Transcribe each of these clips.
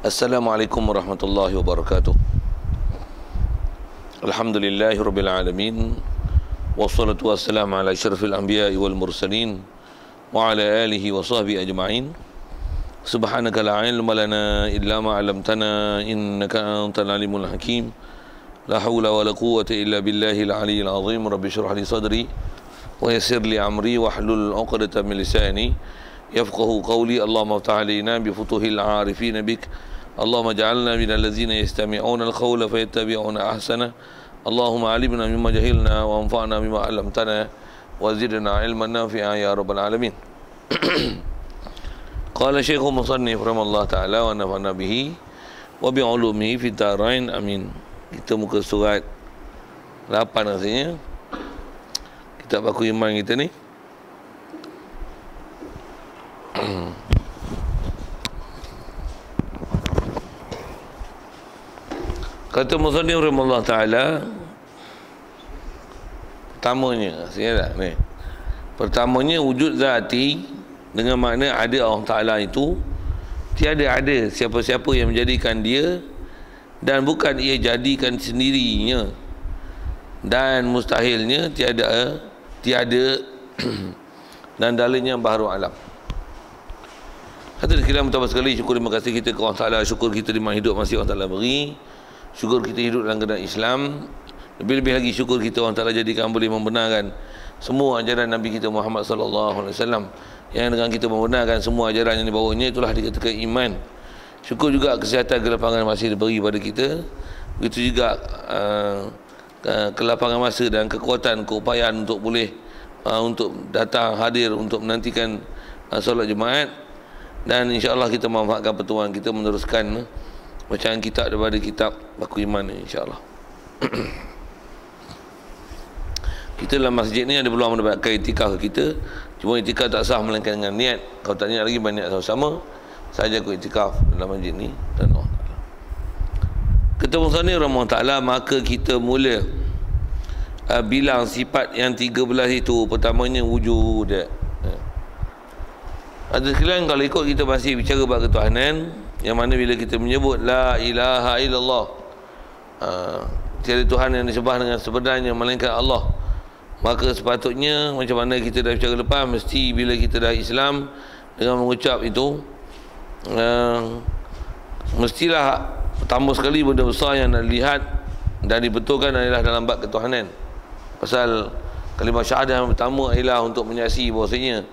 Assalamualaikum warahmatullahi wabarakatuh. Alhamdulillahi rabbil alamin. Wassalatu wassalamu ala asyrafil anbiya'i wal mursalin wa ala alihi wa sahbihi ajma'in. Subhanaka la ilma lana illa ma 'allamtana innaka antal alimul hakim. La haula wa la quwwata illa billahil aliyyil azim. Rabbi shrah li sadri wa yassir li amri wahlul 'uqdatam min lisani yafqahu qawli. Allahumma iftah 'alaina bi futuhil 'arifin bik. Allahumma ja'alna minal ladzina yastami'una al-qawla fayattabi'una ahsana. Allahumma 'allimna mimma jahilna wa anfa'na mimma 'allamtana wa zidna 'ilman nafi'a ya rabbal alamin. Qala Syekhul Musannif rahimallahu ta'ala wa nafa'na bihi wa bi 'ulumihi fid dharain amin. Kita muka surat 8 rasanya. Kitab Aku Iman kita ni. Kata Musannif rahimahullah ta'ala, pertamanya, pertamanya wujud zati dengan makna ada Allah Ta'ala itu, tiada ada siapa-siapa yang menjadikan dia, dan bukan ia jadikan sendirinya, dan mustahilnya tiada dan dalilnya baharu alam. Kata sekalian pertama sekali syukur terima kasih kita ke Allah Ta'ala. Syukur kita di mana hidup masih Allah Ta'ala beri. Syukur kita hidup dalam keadaan Islam. Lebih-lebih lagi syukur kita Allah Ta'ala jadikan boleh membenarkan semua ajaran Nabi kita Muhammad sallallahu alaihi wasallam, yang dengan kita membenarkan semua ajaran yang dibawanya itulah dikatakan iman. Syukur juga kesihatan kelapangan masih diberi pada kita. Begitu juga kelapangan masa dan kekuatan keupayaan untuk boleh untuk datang hadir untuk menantikan solat Jumaat, dan insya-Allah kita memanfaatkan pertemuan kita meneruskan bacaan kitab daripada kitab Aku Iman ni, insya-Allah. Kita dalam masjid ni ada peluang mendapatkan itikaf kita. Cuma itikaf tak sah melainkan dengan niat. Kalau tak niat lagi banyak sama-sama saja aku itikaf dalam masjid ni. Dan Allah Ta'ala kata Musannif rahimahullah ta'ala, maka kita mula bilang sifat yang 13 itu. Pertamanya wujud. Ada sekalian, kalau ikut kita masih bicara bab ketuhanan, yang mana bila kita menyebut la ilaha illallah, tiada Tuhan yang disembah dengan sebenarnya melainkan Allah, maka sepatutnya macam mana kita dah bicara lepas, mesti bila kita dah Islam dengan mengucap itu, mestilah pertama sekali benda besar yang nak dilihat dan dibetulkan adalah dalam bab ketuhanan. Pasal kalimah syahadah yang pertama ialah untuk menyaksikan bahawasanya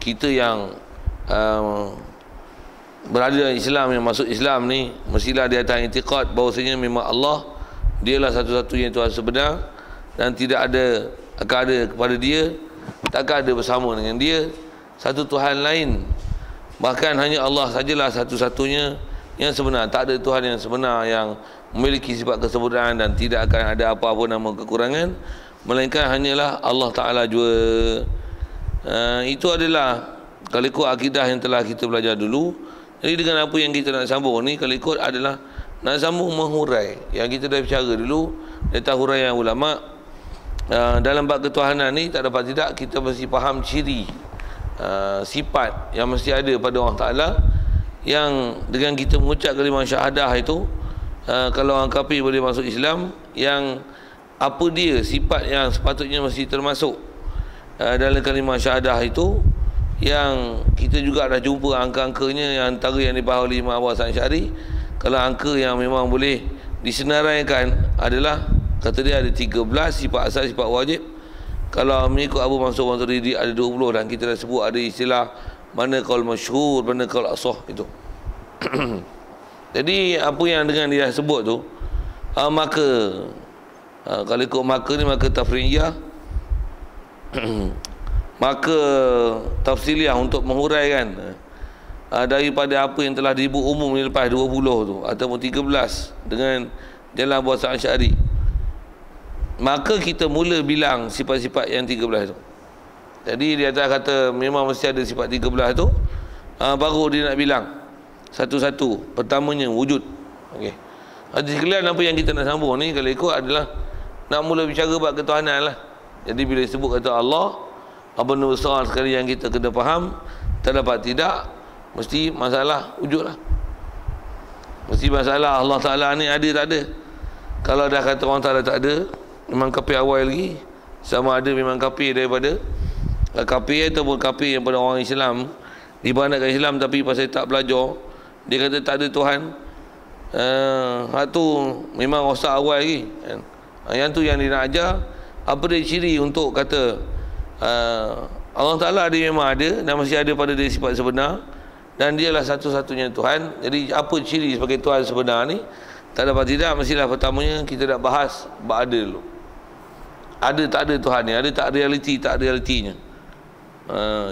kita yang berada dalam Islam, yang masuk Islam ni, mestilah di atas i'tiqad bahawasanya memang Allah dialah satu-satunya Tuhan sebenar, dan tidak ada akan ada kepada dia, takkan ada bersama dengan dia satu Tuhan lain. Bahkan hanya Allah sajalah satu-satunya yang sebenar. Tak ada Tuhan yang sebenar yang memiliki sifat kesempurnaan dan tidak akan ada apa-apa nama kekurangan, melainkan hanyalah Allah Ta'ala jua. Itu adalah kalau ikut akidah yang telah kita belajar dulu. Jadi dengan apa yang kita nak sambung ni, kalau ikut adalah nak sambung menghurai yang kita dah bicara dulu, datang huraian ulama. Dalam bab ketuhanan ni tak dapat tidak kita mesti faham ciri sifat yang mesti ada pada Allah Ta'ala, yang dengan kita mengucap kalimah syahadah itu, kalau orang kafir boleh masuk Islam, yang apa dia sifat yang sepatutnya mesti termasuk dalam kalimah syahadah itu, yang kita juga dah jumpa angka-angkanya, yang antara yang dibahas oleh Imam Abu Hasan Asy'ari. Kalau angka yang memang boleh disenaraikan adalah, kata dia ada 13 sifat asal, sifat wajib. Kalau mengikut Abu Mansur Maturidi ada 20, dan kita dah sebut ada istilah mana qaul masyhur, mana qaul asah itu. Jadi apa yang dengan dia sebut tu, maka kalau ikut maka ni, maka tafriyah maka tafsiliah untuk menghuraikan daripada apa yang telah disebut umum ni lepas 20 tu ataupun 13 dengan jalan Abu Hasan Asy'ari, maka kita mula bilang sifat-sifat yang 13 tu. Jadi dia atas kata memang mesti ada sifat 13 tu, baru dia nak bilang satu-satu. Pertamanya wujud. Okey. Jadi sekalian apa yang kita nak sambung ni kalau ikut adalah nak mula bicara bab ketuhanan lah. Jadi bila disebut kata Allah, apa benda besar sekali yang kita kena faham, terdapat tidak mesti masalah wujud lah. Mesti masalah Allah Ta'ala ni ada tak ada. Kalau dah kata Allah Ta'ala tak ada, memang kafir awal lagi. Sama ada memang kafir daripada kafir ataupun kafir daripada orang Islam, dibanakkan Islam tapi pasal tak belajar, dia kata tak ada Tuhan. Hak tu memang rosak awal lagi kan? Yang tu yang dia nak ajar. Apa dia ciri untuk kata Allah Ta'ala dia memang ada dan masih ada pada dia sifat sebenar, dan dialah satu-satunya Tuhan. Jadi apa ciri sebagai Tuhan sebenar ni? Tak dapat tidak, mestilah pertamanya kita nak bahas ada dulu. Ada tak ada Tuhan ni, ada tak realiti, tak realitinya.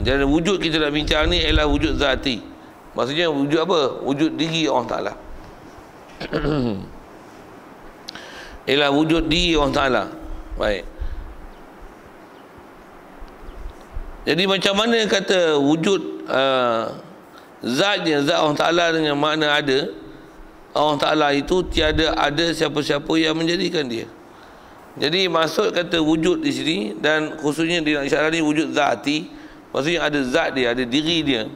Jadi wujud kita nak bincang ni ialah wujud zati. Maksudnya wujud apa? Wujud diri Allah Ta'ala. Ialah wujud diri Allah Ta'ala. Baik. Jadi macam mana kata wujud zatnya, zat Allah Ta'ala dengan makna ada. Allah Ta'ala itu tiada ada siapa-siapa yang menjadikan dia. Jadi maksud kata wujud di sini, dan khususnya di isyarat ni wujud zati, maksudnya ada zat dia, ada diri dia.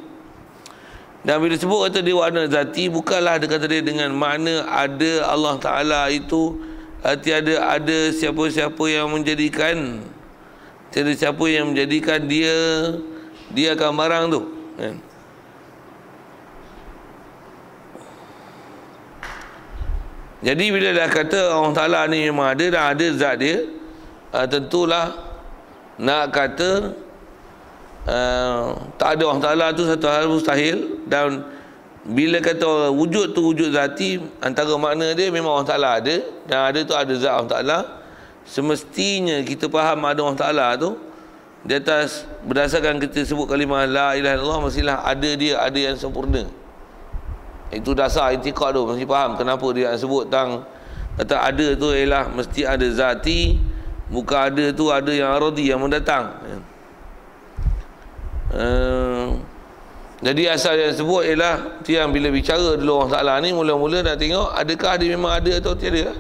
Dan bila sebut kata dia warna zati, bukanlah dia kata dia dengan makna ada Allah Ta'ala itu tiada ada siapa-siapa yang menjadikan, tiada siapa yang menjadikan dia akan barang tu kan? Jadi bila dah kata Allah Ta'ala ni memang ada dan ada zat dia, tentulah nak kata tak ada Allah Ta'ala tu satu hal mustahil. Dan bila kata wujud tu wujud zati, antara makna dia memang Allah Ta'ala ada, dan ada tu ada zat Allah Ta'ala. Semestinya kita faham ada Allah Ta'ala tu di atas berdasarkan kita sebut kalimah la ilaha illallah, mestilah ada dia, ada yang sempurna. Itu dasar i'tiqad tu, mesti faham kenapa dia sebut tentang kata ada tu ialah mesti ada zati, bukan ada tu ada yang aradi, yang mendatang. Jadi asal yang sebut ialah yang bila bicara dulu Allah Ta'ala ni, mula-mula nak tengok adakah dia memang ada atau tiada.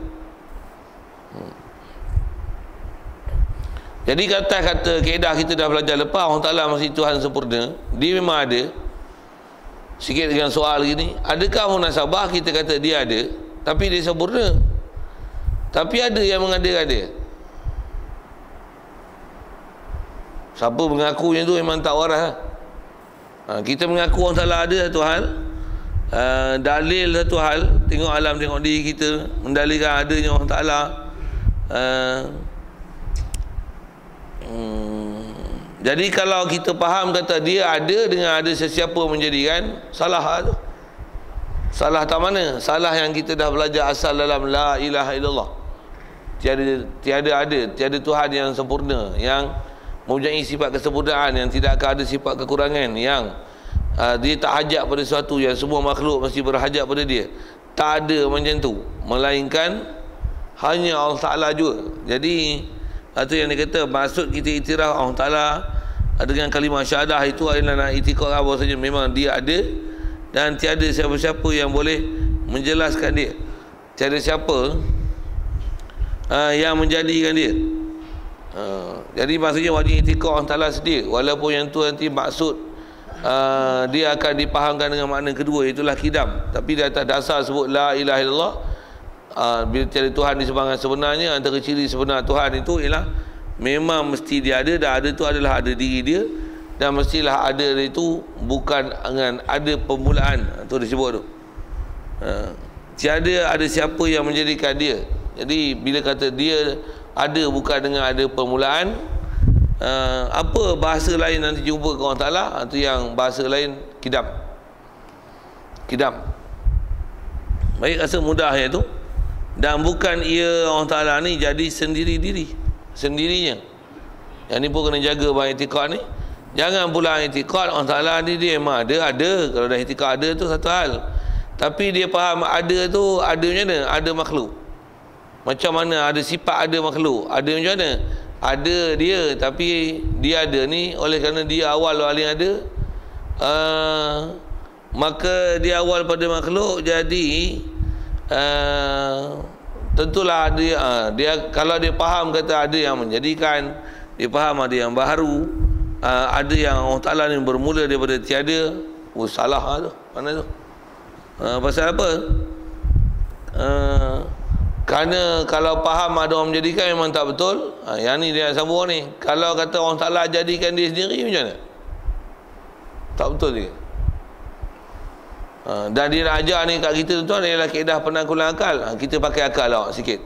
Jadi kata kaedah kita dah belajar lepas, Allah Ta'ala masih Tuhan sempurna, dia memang ada. Sikit dengan soal gini, adakah munasabah kita kata dia ada tapi dia sempurna, tapi ada yang mengadakan dia? Siapa mengakunya tu memang tak waras. Kita mengaku Allah Ta'ala ada satu hal, dalil satu hal, tengok alam, tengok diri kita, mendalilkan adanya Allah Ta'ala. Jadi kalau kita faham kata dia ada dengan ada sesiapa menjadikan, salah tu. Salah tak mana? Salah yang kita dah belajar asal dalam la ilaha illallah. Tiada Tuhan yang sempurna, yang mempunyai sifat kesempurnaan, yang tidak akan ada sifat kekurangan, yang dia tak hajat pada sesuatu, yang semua makhluk mesti berhajat pada dia. Tak ada macam tu, melainkan hanya Allah Ta'ala juga. Jadi itu yang dia kata, maksud kita iktiraf Allah Ta'ala dengan kalimah syahadah itu adalah nak i'tiqad apa saja memang dia ada, dan tiada siapa-siapa yang boleh menjelaskan dia, tiada siapa yang menjadikan dia. Jadi maksudnya wajib i'tiqad Allah Ta'ala sedia, walaupun yang tu nanti maksud dia akan dipahamkan dengan makna kedua, itulah kidam. Tapi di atas dasar sebut la ilaha illallah, bila tiada Tuhan di sebarang sebenarnya, antara ciri sebenar Tuhan itu ialah memang mesti dia ada, dan ada tu adalah ada diri dia, dan mestilah ada itu bukan dengan ada permulaan. Itu disebut tu tiada ada siapa yang menjadikan dia. Jadi bila kata dia ada bukan dengan ada permulaan, apa bahasa lain nanti jumpa ke Allah Ta'ala, itu yang bahasa lain kidam. Baik, rasa mudah ya tu. Dan bukan ia Allah Ta'ala ni jadi sendiri diri sendirinya. Yang ni pun kena jaga bang i'tiqad ni. Jangan pula i'tiqad Allah Ta'ala ni dia memang ada. Kalau dah i'tiqad ada tu satu hal, tapi dia faham ada tu ada macam mana? Ada makhluk macam mana? Ada sifat ada makhluk, ada macam mana? Ada dia, tapi dia ada ni oleh kerana dia awal paling ada, maka dia awal pada makhluk. Jadi tentulah dia kalau dia faham kata ada yang menjadikan, dia faham ada yang baru, ada yang Allah Ta'ala ni bermula daripada tiada. Salah tu mana tu? Pasal apa? Kerana kalau faham ada orang menjadikan memang tak betul. Yang ni dia nak sambung ni. Kalau kata orang Ta'ala jadikan dia sendiri, macam mana? Tak betul dia. Dan dia nak ajar ni kat kita tuan ialah kaedah penangkulan akal. Kita pakai akal lah sikit.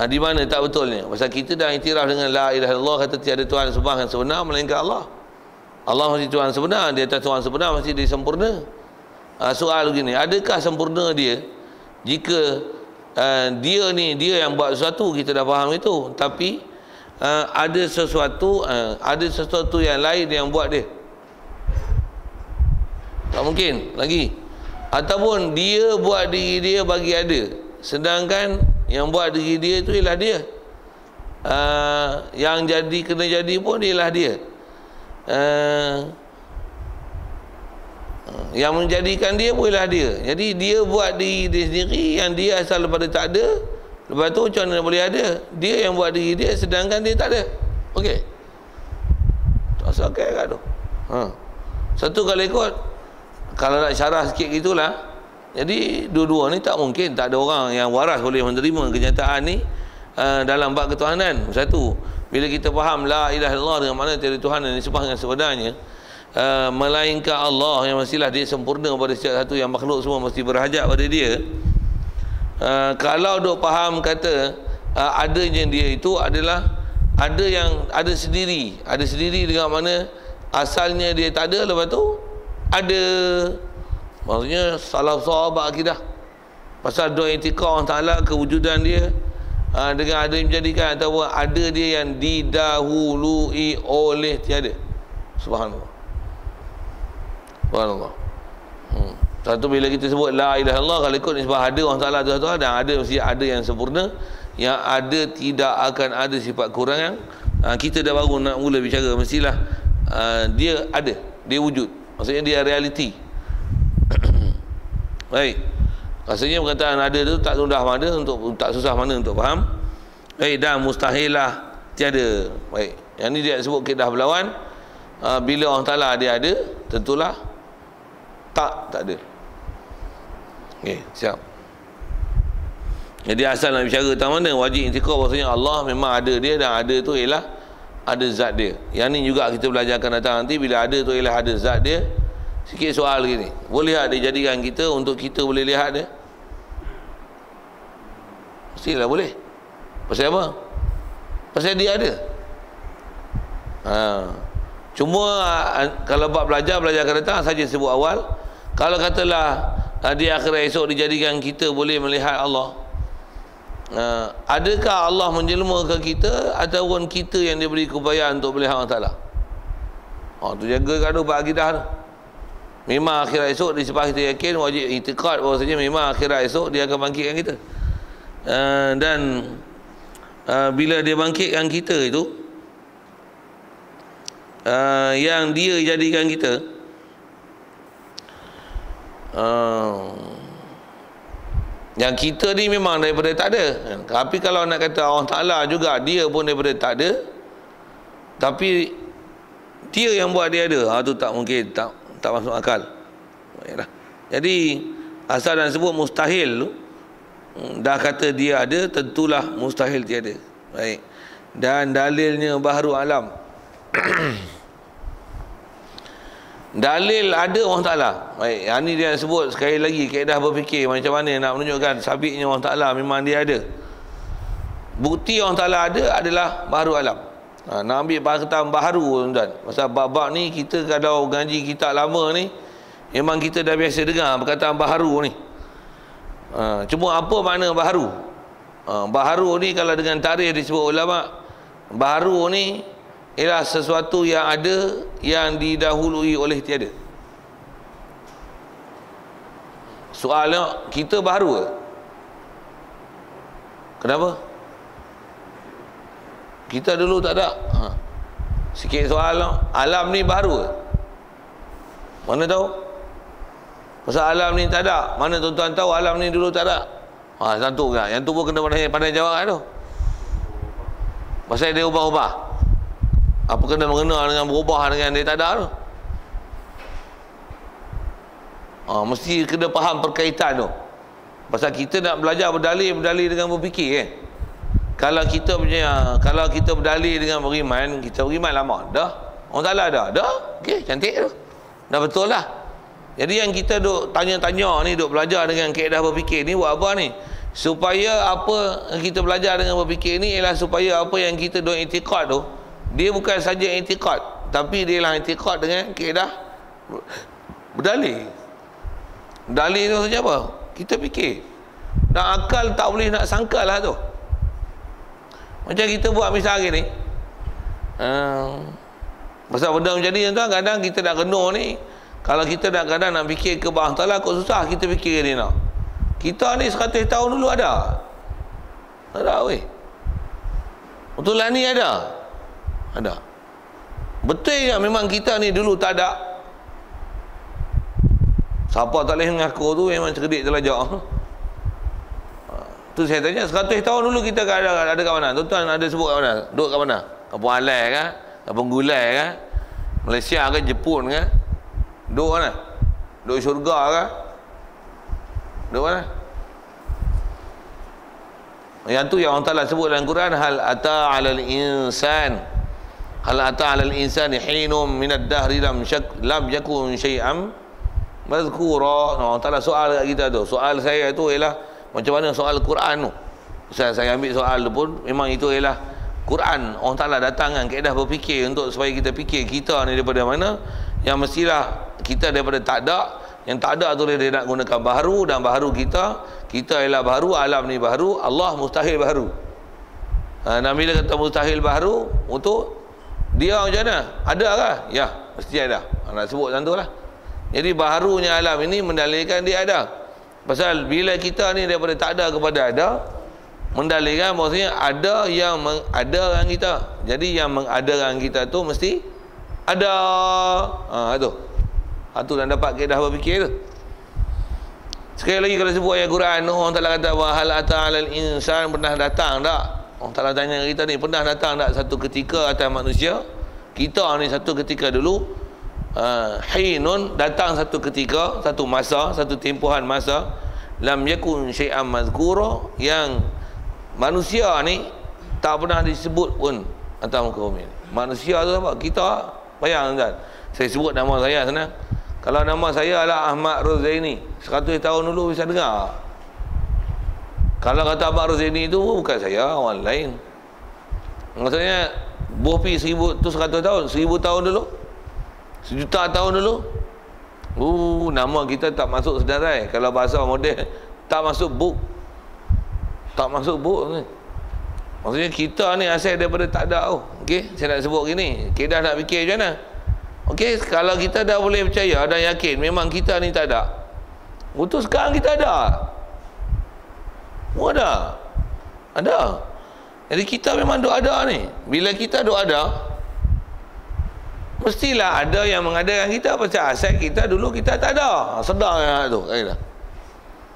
Di mana tak betulnya? Pasal kita dah iktiraf dengan la ilaha illallah, kata tiada Tuhan sembah yang sebenar melainkan Allah. Allah mesti Tuhan sebenar. Di atas Tuhan sebenar mesti dia sempurna. Soal begini, adakah sempurna dia jika dia yang buat sesuatu, kita dah faham itu, tapi ada sesuatu yang lain yang buat dia? Tak mungkin lagi. Ataupun dia buat diri dia bagi ada, sedangkan yang buat diri dia itu ialah dia. Yang jadi kena jadi pun ialah dia. Yang menjadikan dia pun ialah dia. Jadi dia buat diri dia sendiri, yang dia asal daripada tak ada. Lepas tu macam mana boleh ada? Dia yang buat diri dia, sedangkan dia tak ada. Okey, tak sakit kat tu. Satu kalau ikut, kalau nak syarah sikit gitulah. Jadi dua-dua ni tak mungkin. Tak ada orang yang waras boleh menerima kenyataan ni dalam bab ketuhanan. Satu, bila kita faham la ilaha illallah dengan makna tiada Tuhan yang disembah dengan sebenarnya, melainkan Allah, yang mestilah dia sempurna pada setiap satu, yang makhluk semua mesti berhajat pada dia. Kalau duk faham kata adanya dia itu adalah ada yang ada sendiri dengan mana asalnya dia tak ada, lepas tu ada. Maksudnya salah sahabat akidah pasal doa i'tiqad Allah Ta'ala kewujudan dia dengan ada yang menjadikan, ataupun ada dia yang didahului oleh tiada. Subhanallah. Subhanallah. Satu, bila kita sebut la ilaha illallah, kalau ikut nisbah ada Allah Ta'ala tu, dan ada mesti ada yang sempurna, yang ada tidak akan ada sifat kurangan. Kita dah baru nak mula bicara, mestilah dia ada, dia wujud, maksudnya dia realiti. Baik, rasanya perkataan ada tu tak mudah mana untuk, tak susah mana untuk faham. Baik, dan mustahilah tiada. Baik, yang ni dia sebut kaedah berlawan. Bila Allah Ta'ala dia ada, tentulah tak ada. Okey, siap. Jadi asal nak bicara tentang mana wajib i'tiqad, bahasanya Allah memang ada dia, dan ada tu ialah ada zat dia. Yang ni juga kita belajar akan datang nanti. Bila ada tu ialah ada zat dia. Sikit soal gini, boleh tak dia jadikan kita untuk kita boleh lihat dia? Mestilah boleh. Pasal apa? Pasal dia ada. Cuma kalau bab belajar akan datang, saja sebut awal. Kalau katalah di akhirat esok dijadikan kita boleh melihat Allah, adakah Allah menjelma ke kita, ataupun kita yang diberi keupayaan untuk melihat Allah Ta'ala? Tu jaga kat tu bab akidah tu. Memang akhirat esok disebab kita yakin, wajib i'tiqad bahawasanya memang akhirat esok dia akan bangkitkan kita. Dan bila dia bangkitkan kita itu, yang dia jadikan kita, yang kita ni memang daripada tak ada. Tapi kalau nak kata Allah Ta'ala juga dia pun daripada tak ada, tapi dia yang buat dia ada, tu tak mungkin, tak masuk akal. Baiklah. Jadi asal dan sebut mustahil tu, dah kata dia ada, tentulah mustahil tiada. Baik. Dan dalilnya baharu alam. Dalil ada Allah Ta'ala. Baik, yang ni dia sebut sekali lagi kaedah berfikir macam mana nak menunjukkan sabitnya Allah Ta'ala memang dia ada. Bukti Allah Ta'ala ada adalah baharu alam. Nak ambil perkataan baharu tuan. Pasal bab-bab ni kita kalau ngaji kitab lama ni, memang kita dah biasa dengar perkataan baharu ni. Cuma apa makna baharu? Baharu ni kalau dengan tarikh disebut ulama, baharu ni ialah sesuatu yang ada, yang didahului oleh tiada. Soalnya kita baharu ke? Kenapa? Kita dulu tak ada. Sikit soal, alam ni baru ke? Mana tahu? Pasal alam ni tak ada. Mana tuan-tuan tahu alam ni dulu tak ada? Satu kan. Yang tu pun kena pandai jawab kan tu. Pasal dia ubah-ubah. Apa kena mengenal dengan berubah dengan dia tak ada tu? Mesti kena faham perkaitan tu. Pasal kita nak belajar berdalil dengan berfikir kan. Kalau kita berdalil dengan beriman, kita beriman lama dah. Orang Taala dah. Okey, cantik tu. Dah betul lah. Jadi yang kita duk tanya-tanya ni, duk belajar dengan kaedah berfikir ni buat apa ni? Supaya apa kita belajar dengan berfikir ni ialah supaya apa yang kita duk i'tiqad tu, dia bukan saja i'tiqad, tapi dia lah i'tiqad dengan kaedah berdalil. Dalil tu saja apa? Kita fikir. Dan akal tak boleh nak sangkal lah tu. Macam kita buat misal hari ni, pasal benda macam ni tuan, kadang kita nak renung ni, kalau kita kadang nak fikir ke bawah Ta'ala, kok susah kita fikir ni nak. Kita ni 100 tahun dulu ada. Ada weh. Betul lah ni ada. Betul ke memang kita ni dulu tak ada? Siapa tak boleh mengaku tu memang cerdik terlajak. Tu saya tanya, 100 tahun dulu kita ada kat mana? Tuan-tuan ada sebut kat mana? Duduk kat mana? Kampung Alai ke? Kampung Gulai ke? Malaysia ke? Jepun ke? Duduk mana? Duduk syurga ke? Duduk mana? Yang tu yang Allah Ta'ala sebut dalam Quran, hal ata 'alal insani hinum minad dahri lam yakun syai'am mazkura. Allah Ta'ala soal kat kita tu. Soal saya tu ialah macam mana soal Quran tu. Saya ambil soal tu pun memang itu ialah Quran. Allah Ta'ala datang dengan kaedah berfikir untuk supaya kita fikir kita ni daripada mana, yang mestilah kita daripada tak ada. Yang tak ada tu dia nak gunakan baharu, dan baharu kita ialah baharu, alam ni baharu, Allah mustahil baharu. Dan bila kata mustahil baharu, untuk dia macam mana? Ada ke? Ya, mesti ada. Nak sebut macam tu lah. Jadi baharunya alam ini mendalilkan dia ada. Pasal bila kita ni daripada tak ada kepada ada, mendalilkan maksudnya ada yang mengadakan kita. Jadi yang mengadakan kita tu mesti ada. Tu dah dapat kaedah berfikir tu. Sekali lagi kalau sebut ayat Quran, Allah Ta'ala kata wa hal ata 'alal insan, pernah datang tak? Allah Ta'ala tanya kita ni, pernah datang tak satu ketika atas manusia? Kita ni satu ketika dulu, hinun, datang satu ketika, satu masa, satu tempohan masa, lam yakun syai'an mazkura, yang manusia ni tak pernah disebut pun atas muka bumi. Manusia tu apa? Kita, bayang tuan, saya sebut nama saya senang. Kalau nama saya adalah Ahmad Rozaini, 100 tahun dulu bisa dengar. Kalau kata Ahmad Rozaini itu bukan saya, orang lain. Maksudnya bopi 100 tahun, 1000 tahun dulu, 1,000,000 tahun dulu. Nama kita tak masuk sedarai. Kalau bahasa moden, tak masuk book. Tak masuk book ni. Maksudnya kita ni asal daripada tak ada. Okey, saya nak sebut gini, kita nak fikir macam mana? Okey, kalau kita dah boleh percaya dan yakin memang kita ni tak ada, betul sekarang kita ada. Ada. Jadi kita memang duk ada ni. Bila kita duk ada, mestilah ada yang mengadakan kita. Pasal asal kita dulu kita tak ada. Sedar tu.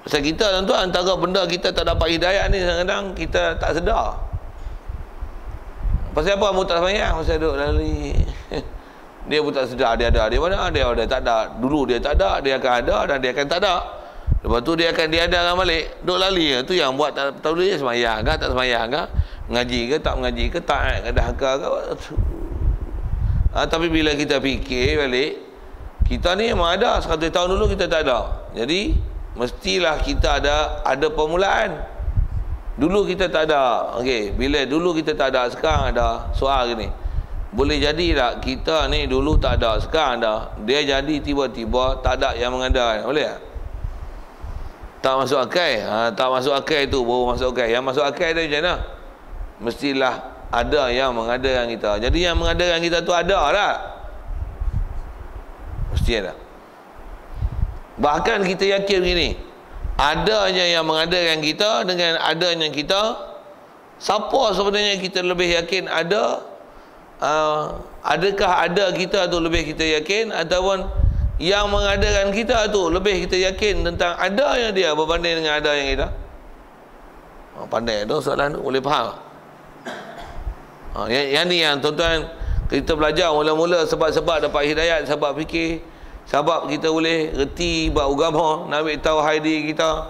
Pasal kita tuan-tuan, antara benda kita tak dapat hidayah ni, kadang-kadang kita tak sedar. Pasal apa? Mu tak semayang. Pasal duk lali. Dia pun tak sedar dia ada. Dia mana? Dia ada. Tak ada. Dulu dia tak ada. Dia akan ada dan dia akan tak ada. Lepas tu dia akan diadakan balik. Duk lali. Tu yang buat tak tahu dia semayang ke tak semayang ke, mengaji ke tak mengaji ke, taat ke dah ke. Tapi bila kita fikir balik, kita ni memang ada. 100 tahun dulu kita tak ada. Jadi mestilah kita ada permulaan. Dulu kita tak ada. Okey, bila dulu kita tak ada, sekarang ada. Soal gini, boleh jadi tak kita ni dulu tak ada, sekarang ada, dia jadi tiba-tiba tak ada yang mengadakan? Boleh tak? Tak masuk akal. Tak masuk akal itu baru masuk akal. Yang masuk akal dia macam mana? Mestilah ada yang mengadakan kita. Jadi yang mengadakan kita tu ada tak? Mesti ada. Bahkan kita yakin begini, adanya yang mengadakan kita dengan adanya kita, siapa sebenarnya kita lebih yakin ada? Adakah ada kita tu lebih kita yakin, ataupun yang mengadakan kita tu lebih kita yakin tentang adanya dia berbanding dengan ada yang kita? Pandai tu soalan tu, boleh faham? Yang ni yang tuan-tuan kita belajar mula-mula, sebab-sebab dapat hidayat, sebab fikir, sebab kita boleh reti bab agama, nak ambil tahu haidi kita.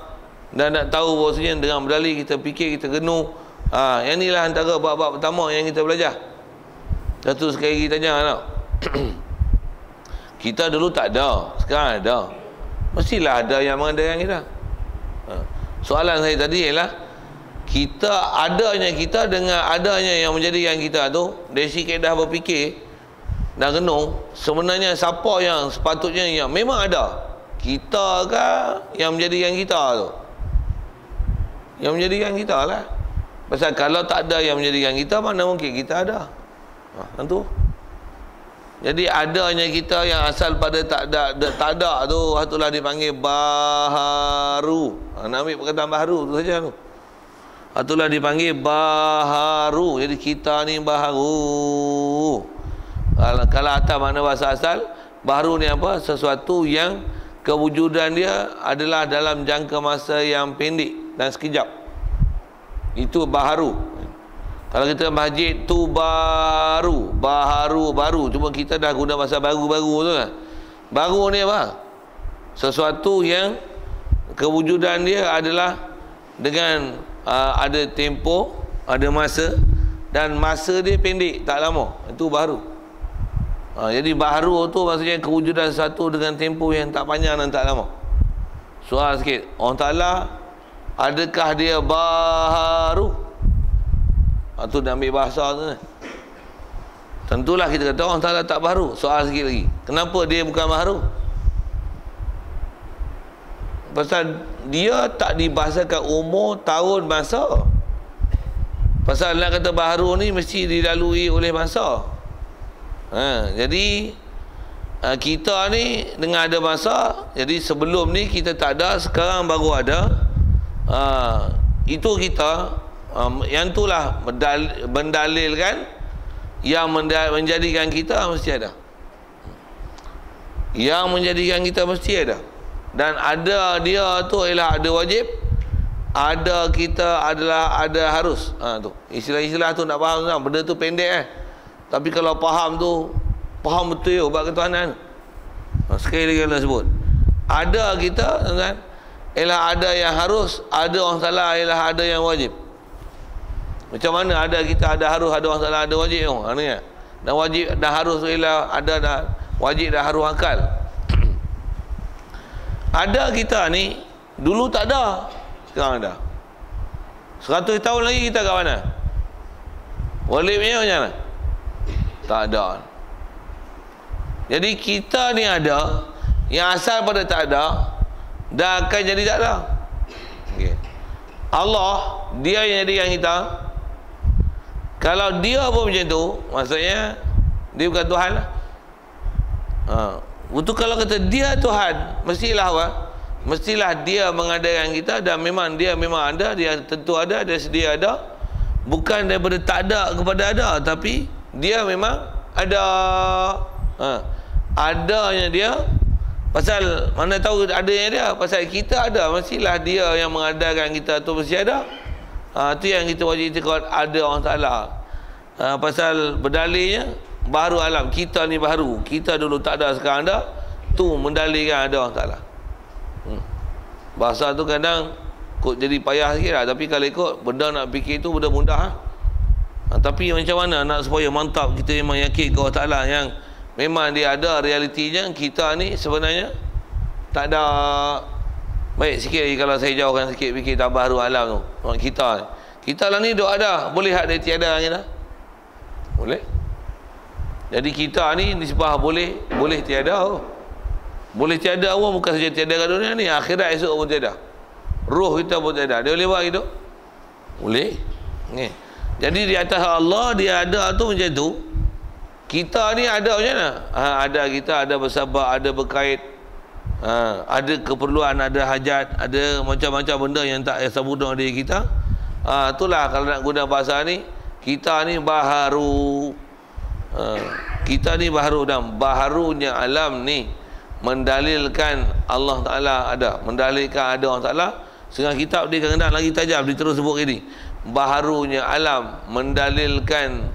dan nak tahu bahawasanya dengan berdalil kita fikir, kita renuh. Yang inilah antara bab-bab pertama yang kita belajar. Satu sekali lagi tanya tak? Kita dulu tak ada, sekarang ada. Mestilah ada yang mengadakan kita. Soalan saya tadi ialah kita, adanya kita dengan adanya yang menjadikan kita tu, dari sikit dah berfikir dan renung, sebenarnya siapa yang sepatutnya yang memang ada? Kita ke yang menjadikan kita tu? Yang menjadikan kita lah. Pasal kalau tak ada yang menjadikan kita, mana mungkin kita ada? Tentu. Jadi adanya kita yang asal pada tak ada tu, itulah dipanggil baharu. Nak ambil perkataan baharu tu saja tu. Itulah dipanggil baharu. Jadi kita ni baharu. Kalau atas mana bahasa asal, baharu ni apa? Sesuatu yang kewujudan dia adalah dalam jangka masa yang pendek dan sekejap. Itu baharu. Kalau kita masjid tu baru, baru. Cuma kita dah guna bahasa baru-baru tu kan. Baru ni apa? Sesuatu yang kewujudan dia adalah dengan ada tempoh, ada masa, dan masa dia pendek, tak lama. Itu baru. Jadi baru tu maksudnya kewujudan sesuatu dengan tempoh yang tak panjang dan tak lama. Soal sikit, Allah Ta'ala, adakah dia baharu? Itu dah ambil bahasa tu. Tentulah kita kata Allah Ta'ala tak baharu. Soal sikit lagi, kenapa dia bukan baharu? Pasal dia tak dibahasakan umur, tahun, masa. Pasal nak kata baharu ni mesti dilalui oleh masa. Jadi kita ni dengan ada masa, jadi sebelum ni kita tak ada, sekarang baru ada. Itu kita, yang itulah mendalilkan, yang menjadikan kita mesti ada. Yang menjadikan kita mesti ada. Dan ada dia tu ialah ada wajib, ada kita adalah ada harus. Tu istilah-istilah tu nak faham tak? Benda tu pendek tapi kalau faham tu, faham betul bab ketuhanan. Sekali lagi nak sebut, ada kita kan, ialah ada yang harus, ada orang salah ialah ada yang wajib. Macam mana ada kita ada harus, ada orang salah ada wajib tu? Dan wajib dan harus tu ialah ada dah wajib dah harus akal. Ada kita ni dulu tak ada, sekarang ada. 100 tahun lagi kita kat mana? Walibnya macam mana? Tak ada. Jadi kita ni ada, yang asal pada tak ada, dah akan jadi tak ada. Allah, dia yang jadikan kita. Kalau dia pun macam tu, maksudnya dia bukan Tuhan lah. Itu kalau kata dia Tuhan, mestilah apa? Mestilah dia mengadakan kita, dan memang dia memang ada, dia tentu ada, dia sedia ada. Bukan daripada tak ada kepada ada, tapi dia memang ada. Adanya dia, pasal mana tahu adanya dia, pasal kita ada, mestilah dia yang mengadakan kita tu mesti ada. Itu yang kita wajib itikad, ada Allah Ta'ala. Pasal berdalilnya baharu alam, kita ni baharu, kita dulu tak ada, sekarang ada. Tu mendalilkan ada Allah Ta'ala. Bahasa tu kadang kok jadi payah sikit lah, tapi kalau ikut benda nak fikir tu benda mudah. Tapi macam mana nak supaya mantap kita memang yakin ke Allah Ta'ala yang memang dia ada realitinya, kita ni sebenarnya tak ada. Baik sikit lagi kalau saya jauhkan sikit fikir tabaharu alam tu. Kita lah ni duk ada, boleh hak dia tiada kita? Boleh. Jadi kita ni nisbah boleh tiada. Boleh tiada pun bukan saja tiada kat dunia ni, akhirat esok pun tiada. Roh kita pun tiada. Dia boleh buat gitu? Boleh. Jadi di atas Allah dia ada tu macam tu. Kita ni ada macam mana? Ada kita, ada bersabak, ada berkait, ada keperluan, ada hajat, ada macam-macam benda yang tak sempurna diri kita. Itulah kalau nak guna bahasa ni, kita ni baharu. Kita ni baharu, dan baharunya alam ni mendalilkan Allah Ta'ala ada, mendalilkan ada Allah Ta'ala. Setengah kitab dia kadang-kadang lagi tajam, dia terus sebut ini, baharunya alam mendalilkan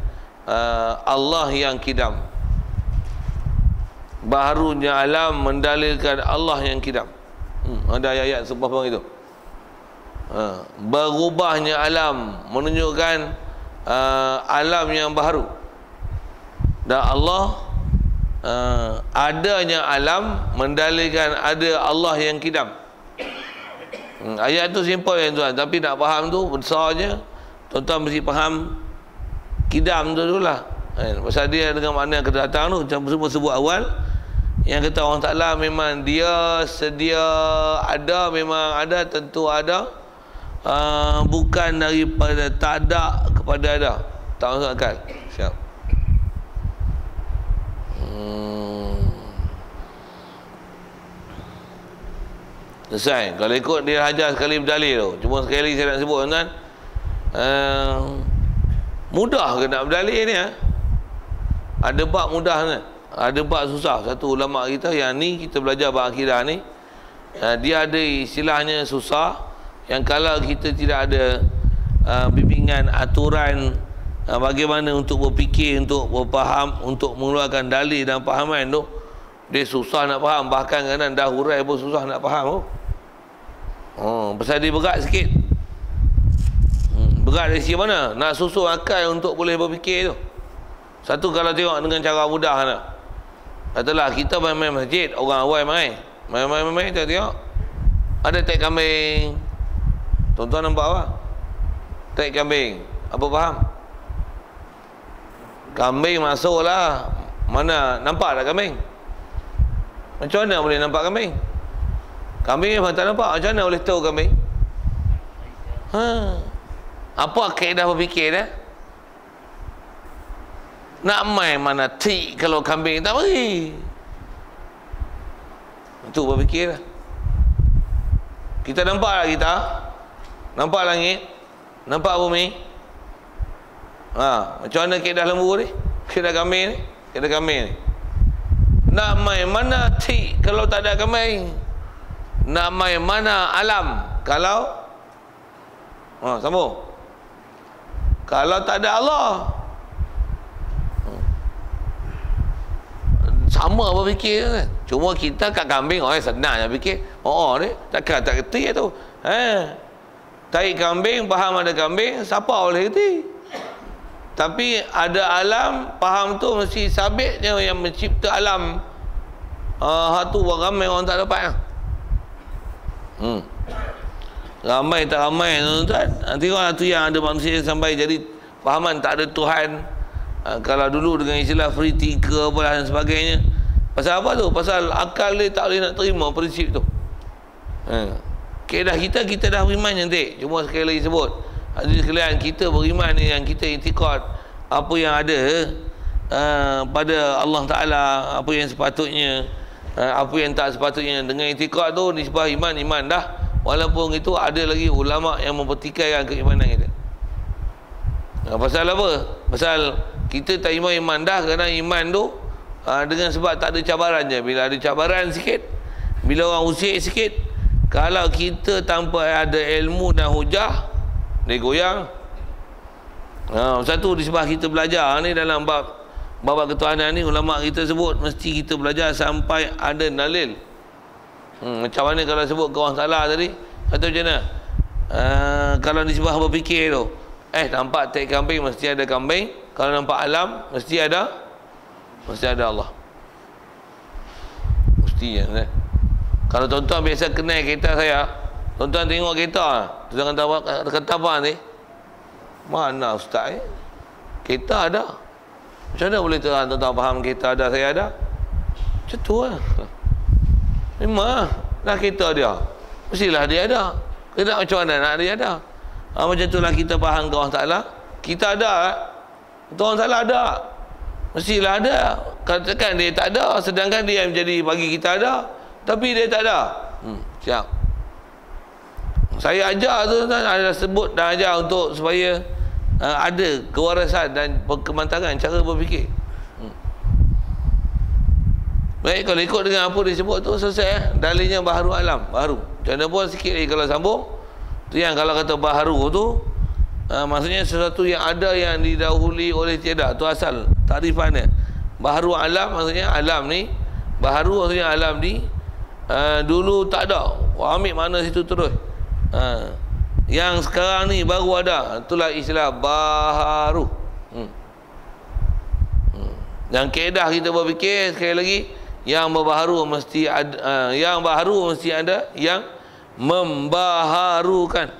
Allah yang kidam. Baharunya alam mendalilkan Allah yang kidam. Ada ayat-ayat sebab itu. Berubahnya alam menunjukkan alam yang baru. Dan Allah adanya alam mendalilkan ada Allah yang kidam. Ayat tu simple ya tuan, tapi nak faham tu besarnya tuan-tuan mesti faham kidam tu dululah. Pasal dia dengan makna kedatang tu macam sebut awal yang kata Allah Ta'ala memang dia sedia ada, memang ada, tentu ada, bukan daripada tak ada kepada ada. Tak masuk akal. Siap. Selesai. Kalau ikut dia hajar sekali berdalil tu. Cuma sekali lagi saya nak sebut tuan-tuan, mudah ke nak berdalil ni? Ada bab mudah kan? Ada bab susah. Satu ulama kita yang ni kita belajar bab akidah ni, dia ada istilahnya susah, yang kalau kita tidak ada bimbingan aturan bagaimana untuk berfikir, untuk berfaham, untuk mengeluarkan dalil dan fahaman tu, dia susah nak faham. Bahkan kadang dah hurai pun susah nak faham tu. Pasal dia berat sikit. Berat dari sisi mana? Nak susun akal untuk boleh berfikir tu. Satu, kalau tengok dengan cara mudah nak, katalah kita main-main masjid, orang awal main tengok ada tek kambing. Tuan-tuan nampak apa? Tek kambing. Apa faham? Kambing masuklah. Mana nampak tak kambing? Macam mana boleh nampak kambing? Kambing memang tak nampak. Macam mana boleh tahu kambing? Apa kaedah berfikir dah? Nak main mana tik kalau kambing tak beri. Itu berfikir lah. Kita nampak tak kita? Nampak langit? Nampak bumi? Macam mana kaedah lembu ni? Kaedah kambing ni? Kaedah kambing ni. Nak main mana tik kalau tak ada kambing? Nak main mana alam kalau sambung, kalau tak ada Allah? Sama berfikir kan? Cuma kita kat kambing senang je fikir. Ni takkan tak kerti tu. Tarik kambing, faham ada kambing, siapa boleh kerti? Tapi ada alam, faham tu mesti sabitnya yang mencipta alam. Tu ramai orang tak dapat. Ramai tak ramai tuan-tuan. Nanti orang tu yang ada manusia sampai jadi fahaman tak ada Tuhan. Kalau dulu dengan istilah free thinker apalah dan sebagainya. Pasal apa tu? Pasal akal dia tak boleh nak terima prinsip tu. Kedah kita dah beriman nanti. Cuma sekali lagi sebut, hadirin sekalian, kita beriman ni yang kita i'tiqad apa yang ada pada Allah Ta'ala, apa yang sepatutnya, apa yang tak sepatutnya. Dengan i'tiqad tu nisbah iman dah. Walaupun itu ada lagi ulama yang mempertikaikan keimanan kita. Pasal apa? Pasal kita tak iman dah, kerana iman tu dengan sebab tak ada cabaran je. Bila ada cabaran sikit, bila orang usik sikit, kalau kita tanpa ada ilmu dan hujah, dia goyang. Satu disebab kita belajar ni dalam bab ketuhanan ni, ulama kita sebut mesti kita belajar sampai ada dalil. Macam mana kalau sebut ke orang salah tadi, atau macam mana? Kalau disebab berfikir tu, nampak tek kambing mesti ada kambing. Kalau nampak alam mesti ada Allah. Mesti je. Kalau tuan-tuan biasa kenal kereta saya, tuan-tuan tengok kereta, tuan-tuan kata apa ni? Mana ustaz kereta ada. Macam mana boleh tuan-tuan faham kereta ada, saya ada? Macam tu lah. Memang lah kereta dia, mestilah dia ada. Kita macam mana nak dia ada? Macam tu lah kita faham ke Allah Ta'ala. Kita ada, Tuhan Ta'ala ada, mestilah ada. Katakan dia tak ada, sedangkan dia yang menjadi bagi kita ada, tapi dia tak ada. Siap. Saya ajar tu, ada sebut dan ajar untuk supaya ada kewarasan dan kemantangan cara berfikir. Baik, kalau ikut dengan apa disebut tu selesai. Dalilnya baharu alam, baharu. Macam mana pun sikit lagi kalau sambung tu, yang kalau kata baharu tu maksudnya sesuatu yang ada yang didahului oleh tiada. Tu asal takrifannya. Baharu alam maksudnya alam ni, baharu maksudnya alam ni dulu tak ada. Ambil mana situ terus. Yang sekarang ni baru ada, itulah istilah baharu. Dan kaedah kita berfikir sekali lagi, yang berbaharu mesti ada, yang baharu mesti ada yang membaharukan.